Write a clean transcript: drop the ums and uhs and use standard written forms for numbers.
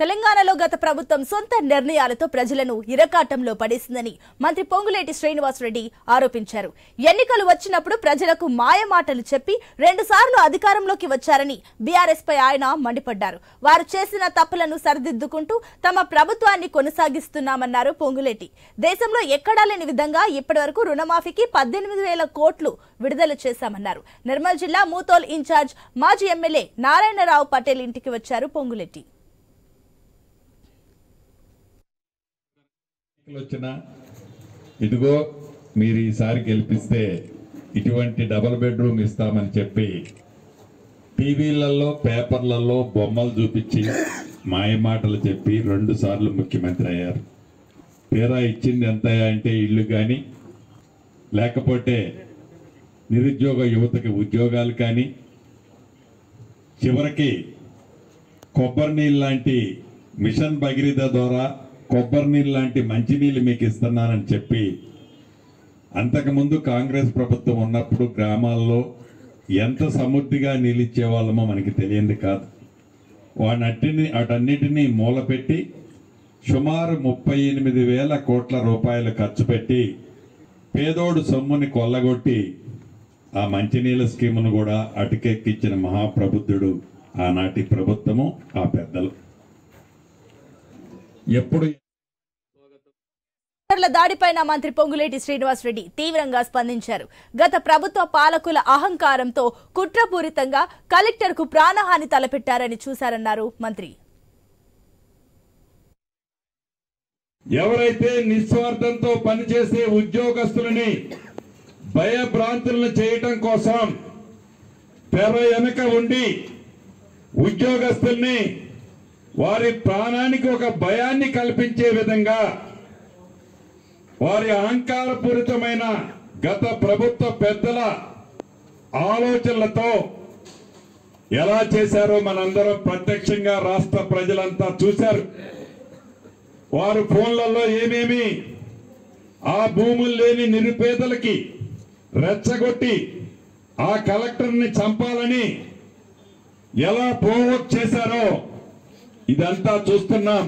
తెలంగాణలో గత ప్రభుత్వం సొంత నిర్ణయాలతో ప్రజలను ఇరకాటంలో పడేసిందని మంత్రి పొంగులేటి శ్రీనివాసరెడ్డి ఆరోపించారు. ఎన్నికలు వచ్చినప్పుడు ప్రజలకు మాయమాటలు చెప్పి 2 సార్లు అధికారంలోకి వచ్చారని బీఆర్ఎస్ పై ఆయన మండిపడ్డారు. వారు చేసిన తప్పులను సరిదిద్దుకుంటూ తమ ప్రభుత్వాన్ని కొనసాగిస్తున్నామన్నారు పొంగులేటి. దేశంలో ఎక్కడా లేని విధంగా ఇప్పటివరకు రుణమాఫీకి 18,000 కోట్లు విడుదల చేశామన్నారు. నిర్మల్ జిల్లా మూతోల్ ఇన్ఛార్జ్ మాజీ ఎమ్మెల్యే నారాయణరావు పటేల్ ఇంటికి వచ్చారు పొంగులేటి. ఇదిగో మీరు ఈసారి గెలిపిస్తే ఇటువంటి డబుల్ బెడ్రూమ్ ఇస్తామని చెప్పి టీవీలలో పేపర్లలో బొమ్మలు చూపించి మాయమాటలు చెప్పి 2 సార్లు ముఖ్యమంత్రి అయ్యారు. తీరా ఇచ్చింది ఎంత అంటే ఇల్లు కానీ లేకపోతే నిరుద్యోగ యువతకి ఉద్యోగాలు కానీ చివరికి కొబ్బరి నీళ్ళు లాంటి మిషన్ భగీరథ ద్వారా కొబ్బరి నీళ్ళు లాంటి మంచినీళ్ళు మీకు ఇస్తున్నానని చెప్పి అంతకుముందు కాంగ్రెస్ ప్రభుత్వం ఉన్నప్పుడు గ్రామాల్లో ఎంత సమృద్ధిగా నీళ్ళిచ్చే వాళ్ళమో మనకి తెలియంది కాదు. వాటన్నిటినీ మూలపెట్టి సుమారు 38,000 కోట్ల రూపాయలు ఖర్చు పెట్టి పేదోడు సొమ్ముని కొల్లగొట్టి ఆ మంచినీళ్ళ స్కీమును కూడా అటుకెక్కించిన మహాప్రబుద్ధుడు ఆనాటి ప్రభుత్వము, ఆ పెద్దలు. ఎప్పుడు దాడిపైన మంత్రి పొంగులేటి శ్రీనివాసరెడ్డి తీవ్రంగా స్పందించారు. గత ప్రభుత్వ పాలకుల అహంకారంతో కుట్రపూరితంగా కలెక్టర్ కు ప్రాణహాని తలపెట్టారని చూశారన్నారు మంత్రి. ఎవరైతే నిస్వార్థంతో పనిచేసే ఉద్యోగస్తులని భయభ్రాంతులను చేయటం కోసం తెర వెనుక ఉండి ఉద్యోగస్తుల్ని వారి ప్రాణానికి ఒక భయాన్ని కల్పించే విధంగా వారి అహంకారపూరితమైన గత ప్రభుత్వ పెద్దల ఆలోచనలతో ఎలా చేశారో మనందరం ప్రత్యక్షంగా రాష్ట్ర ప్రజలంతా చూశారు. వారు ఫోన్లలో ఏమేమి ఆ భూములు లేని నిరుపేదలకి రెచ్చగొట్టి ఆ కలెక్టర్ని చంపాలని ఎలా ప్రొవోక్ చేశారో ఇదంతా చూస్తున్నాం.